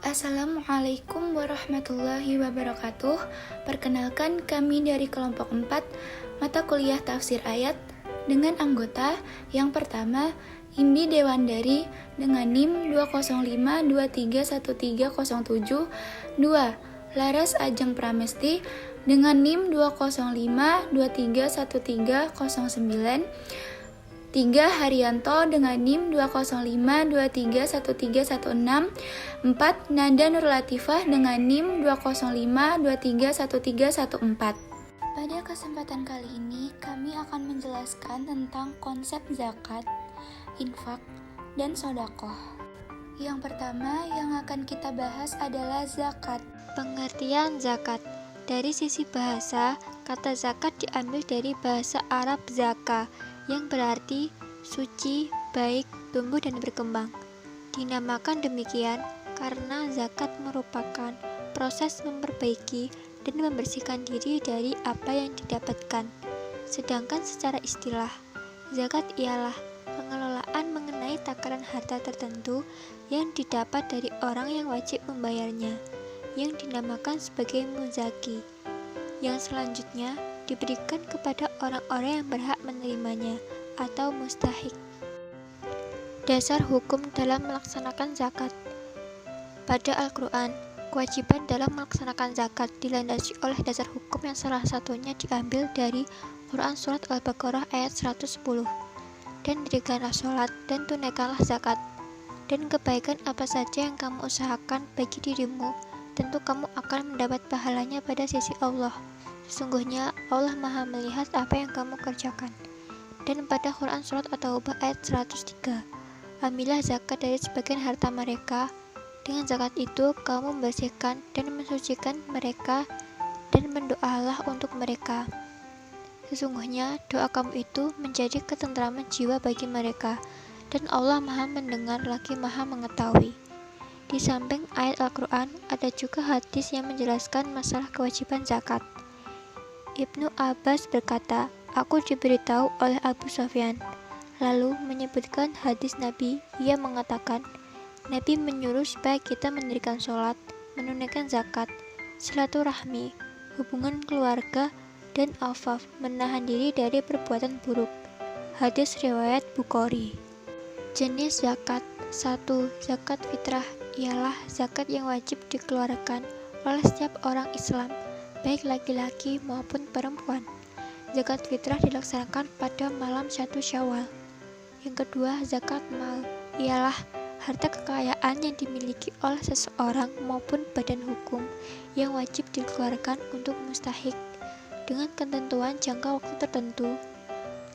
Assalamualaikum warahmatullahi wabarakatuh. Perkenalkan, kami dari kelompok 4 mata kuliah tafsir ayat dengan anggota yang pertama Indi Dewandari dengan NIM 205231307, 2 Laras Ajeng Pramesti dengan NIM 205231309, 3 Haryanto dengan NIM 205231316, 4 Nanda Nur Latifah dengan NIM 205231314. Pada kesempatan kali ini kami akan menjelaskan tentang konsep zakat, infak, dan sedekah. Yang pertama yang akan kita bahas adalah zakat. Pengertian zakat. Dari sisi bahasa, kata zakat diambil dari bahasa Arab zaka, yang berarti suci, baik, tumbuh dan berkembang. Dinamakan demikian karena zakat merupakan proses memperbaiki dan membersihkan diri dari apa yang didapatkan. Sedangkan secara istilah, zakat ialah pengelolaan mengenai takaran harta tertentu yang didapat dari orang yang wajib membayarnya, yang dinamakan sebagai muzaki, yang selanjutnya diberikan kepada orang-orang yang berhak menerimanya atau mustahik. Dasar hukum dalam melaksanakan zakat. Pada Al-Quran, kewajiban dalam melaksanakan zakat dilandasi oleh dasar hukum yang salah satunya diambil dari Quran Surat Al-Baqarah ayat 110. Dan dirikanlah sholat dan tunaikanlah zakat. Dan kebaikan apa saja yang kamu usahakan bagi dirimu, tentu kamu akan mendapat pahalanya pada sisi Allah. Sesungguhnya Allah Maha melihat apa yang kamu kerjakan. Dan pada Quran Surat At-Taubah ayat 103, ambillah zakat dari sebagian harta mereka. Dengan zakat itu kamu membersihkan dan mensucikan mereka, dan berdoalah untuk mereka. Sesungguhnya doa kamu itu menjadi ketentraman jiwa bagi mereka, dan Allah Maha mendengar lagi Maha mengetahui. Di samping ayat Al-Quran, ada juga hadis yang menjelaskan masalah kewajiban zakat. Ibnu Abbas berkata, aku diberitahu oleh Abu Sufyan. Lalu menyebutkan hadis Nabi, ia mengatakan, Nabi menyuruh supaya kita mendirikan sholat, menunaikan zakat, silaturahmi, hubungan keluarga, dan afaf, menahan diri dari perbuatan buruk. Hadis riwayat Bukhari. Jenis zakat. 1. Zakat fitrah ialah zakat yang wajib dikeluarkan oleh setiap orang Islam, baik laki-laki maupun perempuan. Zakat fitrah dilaksanakan pada malam 1 Syawal. Yang kedua, zakat mal ialah harta kekayaan yang dimiliki oleh seseorang maupun badan hukum yang wajib dikeluarkan untuk mustahik dengan ketentuan jangka waktu tertentu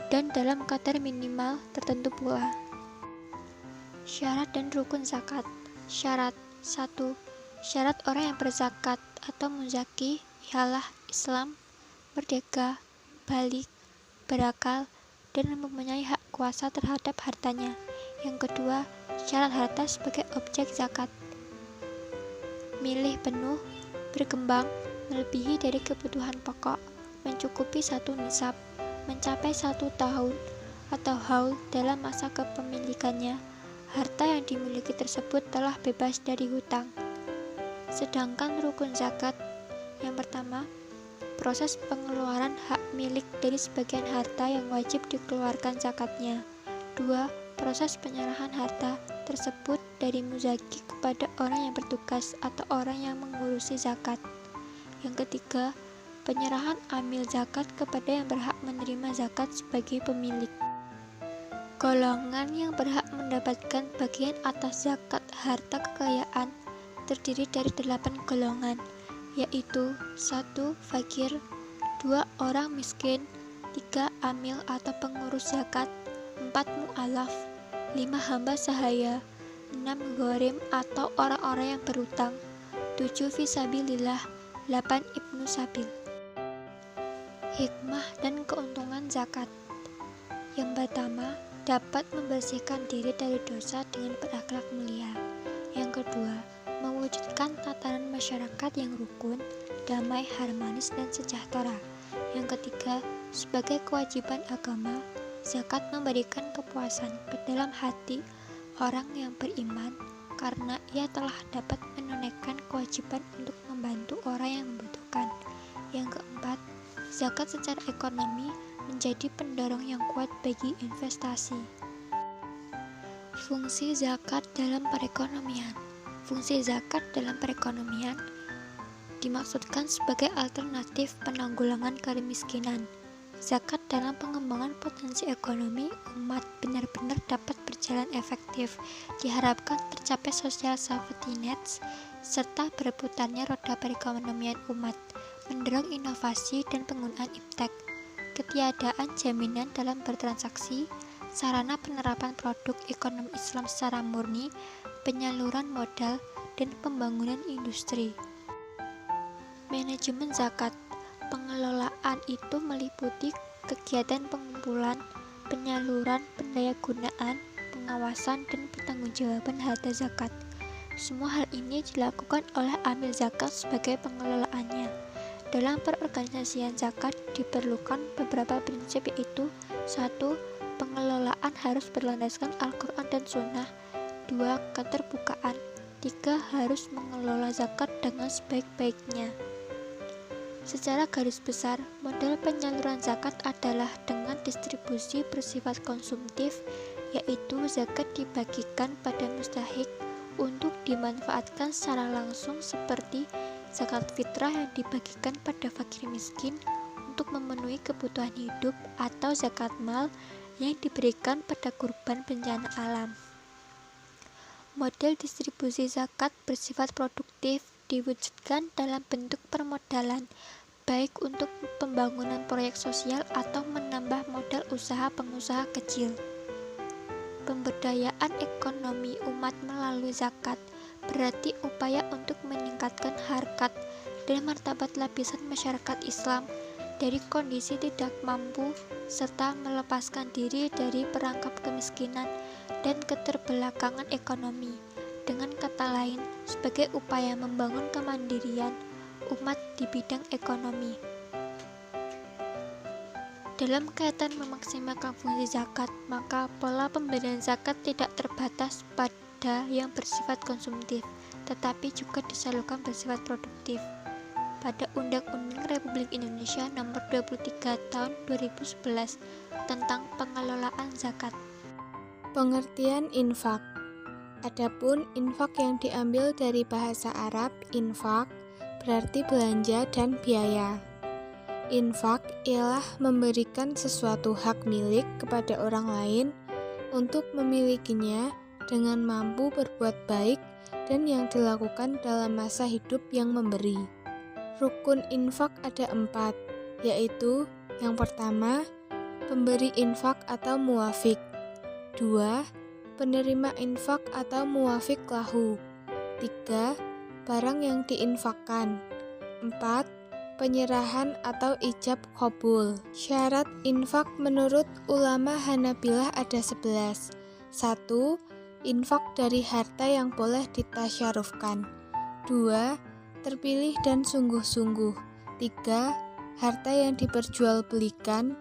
dan dalam kadar minimal tertentu pula. Syarat dan rukun zakat. Syarat. 1. Syarat orang yang berzakat atau muzaki ialah Islam, merdeka, balik, berakal, dan mempunyai hak kuasa terhadap hartanya. Yang kedua, syarat harta sebagai objek zakat. Milih penuh, berkembang, melebihi dari kebutuhan pokok, mencukupi 1 nisab, mencapai 1 tahun atau haul dalam masa kepemilikannya. Harta yang dimiliki tersebut telah bebas dari hutang. Sedangkan rukun zakat, yang pertama, proses pengeluaran hak milik dari sebagian harta yang wajib dikeluarkan zakatnya. 2. Proses penyerahan harta tersebut dari muzaki kepada orang yang bertugas atau orang yang mengurusi zakat. Yang ketiga, penyerahan amil zakat kepada yang berhak menerima zakat sebagai pemilik. Golongan yang berhak mendapatkan bagian atas zakat harta kekayaan terdiri dari 8 golongan, yaitu 1. Fakir, 2. Orang miskin, 3. Amil atau pengurus zakat, 4. Mu'alaf, 5. Hamba sahaya, 6. Ghorim atau orang-orang yang berutang, 7. Fisabilillah, 8. Ibnu Sabil. Hikmah dan keuntungan zakat. Yang pertama, dapat membersihkan diri dari dosa dengan berakhlak mulia. Yang kedua, mewujudkan tatanan masyarakat yang rukun, damai, harmonis, dan sejahtera. Yang ketiga, sebagai kewajiban agama, zakat memberikan kepuasan ke dalam hati orang yang beriman karena ia telah dapat menunaikan kewajiban untuk membantu orang yang membutuhkan. Yang keempat, zakat secara ekonomi menjadi pendorong yang kuat bagi investasi. Fungsi zakat dalam perekonomian. Fungsi zakat dalam perekonomian dimaksudkan sebagai alternatif penanggulangan kemiskinan. Zakat dalam pengembangan potensi ekonomi umat benar-benar dapat berjalan efektif. Diharapkan tercapai social safety nets serta berputarnya roda perekonomian umat, mendorong inovasi dan penggunaan iptek. Ketiadaan jaminan dalam bertransaksi, sarana penerapan produk ekonomi Islam secara murni, penyaluran modal, dan pembangunan industri. Manajemen zakat. Pengelolaan itu meliputi kegiatan pengumpulan, penyaluran, pendayagunaan, pengawasan, dan pertanggungjawaban harta zakat. Semua hal ini dilakukan oleh amil zakat sebagai pengelolaannya. Dalam perorganisasian zakat diperlukan beberapa prinsip, yaitu 1. Pengelolaan harus berlandaskan Al-Quran dan Sunnah. 2. Keterbukaan. 3. Harus mengelola zakat dengan sebaik-baiknya. Secara garis besar, model penyaluran zakat adalah dengan distribusi bersifat konsumtif, yaitu zakat dibagikan pada mustahik untuk dimanfaatkan secara langsung seperti zakat fitrah yang dibagikan pada fakir miskin untuk memenuhi kebutuhan hidup, atau zakat mal yang diberikan pada kurban bencana alam. Model distribusi zakat bersifat produktif diwujudkan dalam bentuk permodalan, baik untuk pembangunan proyek sosial atau menambah modal usaha pengusaha kecil. Pemberdayaan ekonomi umat melalui zakat berarti upaya untuk meningkatkan harkat dan martabat lapisan masyarakat Islam dari kondisi tidak mampu serta melepaskan diri dari perangkap kemiskinan dan keterbelakangan ekonomi. Dengan kata lain, sebagai upaya membangun kemandirian umat di bidang ekonomi. Dalam kaitan memaksimalkan fungsi zakat, maka pola pemberian zakat tidak terbatas pada yang bersifat konsumtif, tetapi juga disalurkan bersifat produktif. Pada Undang-Undang Republik Indonesia Nomor 23 Tahun 2011 tentang pengelolaan zakat. Pengertian infak. Adapun infak yang diambil dari bahasa Arab, infak berarti belanja dan biaya. Infak ialah memberikan sesuatu hak milik kepada orang lain untuk memilikinya dengan mampu berbuat baik dan yang dilakukan dalam masa hidup yang memberi. Rukun infak ada 4, yaitu yang pertama, pemberi infak atau muwafik. 2. Penerima infak atau muwafik lahu. 3. Barang yang diinfakkan. 4. Penyerahan atau ijab qabul. Syarat infak menurut ulama Hanabilah ada 11. 1. Infak dari harta yang boleh ditasyarufkan. 2. Terpilih dan sungguh-sungguh. 3. Harta yang diperjualbelikan.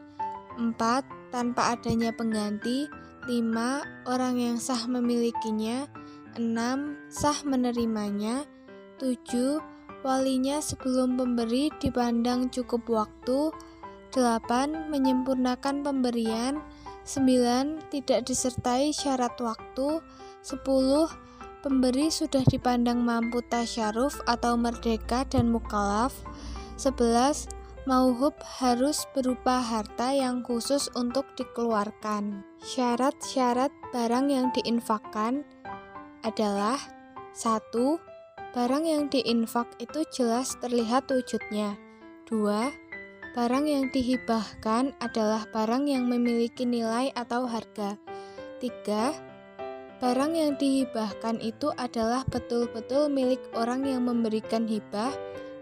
4. Tanpa adanya pengganti. 5. Orang yang sah memilikinya. 6. Sah menerimanya. 7. Walinya sebelum pemberi dipandang cukup waktu. 8. Menyempurnakan pemberian. 9. Tidak disertai syarat waktu. 10. Pemberi sudah dipandang mampu tasyaruf atau merdeka dan mukallaf. 11. Mauhub harus berupa harta yang khusus untuk dikeluarkan. Syarat-syarat barang yang diinfakkan adalah 1. Barang yang diinfak itu jelas terlihat wujudnya. 2. Barang yang dihibahkan adalah barang yang memiliki nilai atau harga. 3. Barang yang dihibahkan itu adalah betul-betul milik orang yang memberikan hibah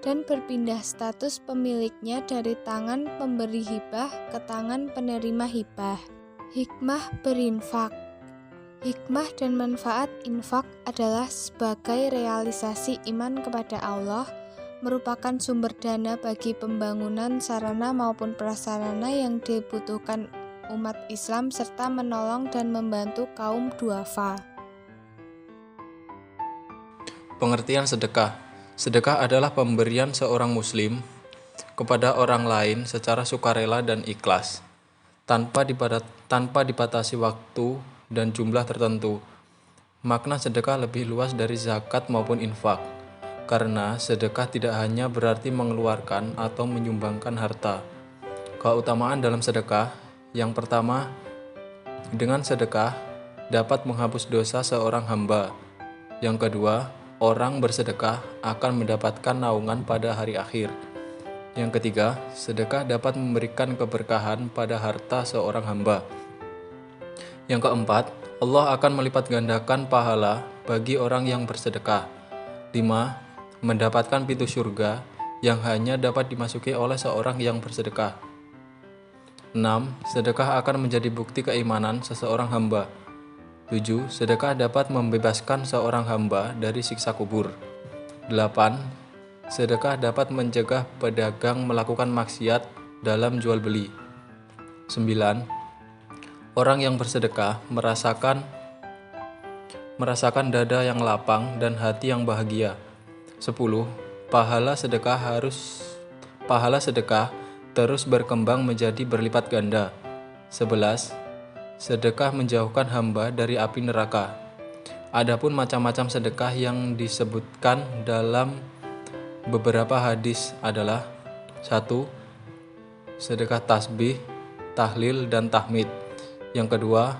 dan berpindah status pemiliknya dari tangan pemberi hibah ke tangan penerima hibah. Hikmah berinfak. Hikmah dan manfaat infak adalah sebagai realisasi iman kepada Allah, merupakan sumber dana bagi pembangunan sarana maupun prasarana yang dibutuhkan umat Islam serta menolong dan membantu kaum duafa. Pengertian sedekah. Sedekah adalah pemberian seorang muslim kepada orang lain secara sukarela dan ikhlas, tanpa dibatasi waktu dan jumlah tertentu. Makna sedekah lebih luas dari zakat maupun infak, karena sedekah tidak hanya berarti mengeluarkan atau menyumbangkan harta. Keutamaan dalam sedekah, yang pertama, dengan sedekah dapat menghapus dosa seorang hamba. Yang kedua, orang bersedekah akan mendapatkan naungan pada hari akhir. Yang ketiga, sedekah dapat memberikan keberkahan pada harta seorang hamba. Yang keempat, Allah akan melipat gandakan pahala bagi orang yang bersedekah. 5. Mendapatkan pintu surga yang hanya dapat dimasuki oleh seorang yang bersedekah. 6. Sedekah akan menjadi bukti keimanan seseorang hamba. 7. Sedekah dapat membebaskan seorang hamba dari siksa kubur. 8. Sedekah dapat mencegah pedagang melakukan maksiat dalam jual beli. 9. Orang yang bersedekah merasakan dada yang lapang dan hati yang bahagia. 10. Pahala sedekah terus berkembang menjadi berlipat ganda. 11. Sedekah menjauhkan hamba dari api neraka. Adapun macam-macam sedekah yang disebutkan dalam beberapa hadis adalah: 1. Sedekah tasbih, tahlil, dan tahmid. Yang kedua,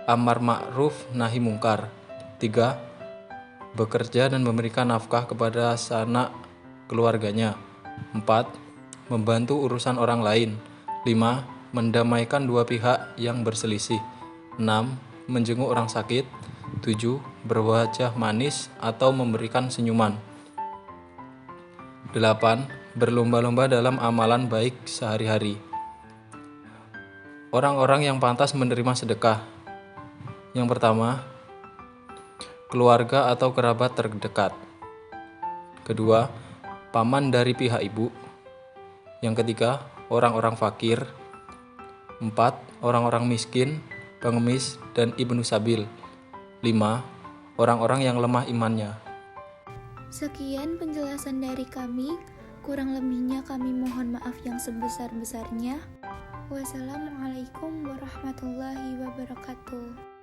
amar ma'ruf nahi mungkar. 3. Bekerja dan memberikan nafkah kepada sanak keluarganya. 4. Membantu urusan orang lain. 5. Mendamaikan dua pihak yang berselisih. 6. Menjenguk orang sakit. 7. Berwajah manis atau memberikan senyuman. 8. Berlomba-lomba dalam amalan baik sehari-hari. Orang-orang yang pantas menerima sedekah. Yang pertama, keluarga atau kerabat terdekat. Kedua, paman dari pihak ibu. Yang ketiga, orang-orang fakir. 4. Orang-orang miskin, pengemis, dan ibnu sabil. 5. Orang-orang yang lemah imannya. Sekian penjelasan dari kami. Kurang lebihnya kami mohon maaf yang sebesar-besarnya. Wassalamualaikum warahmatullahi wabarakatuh.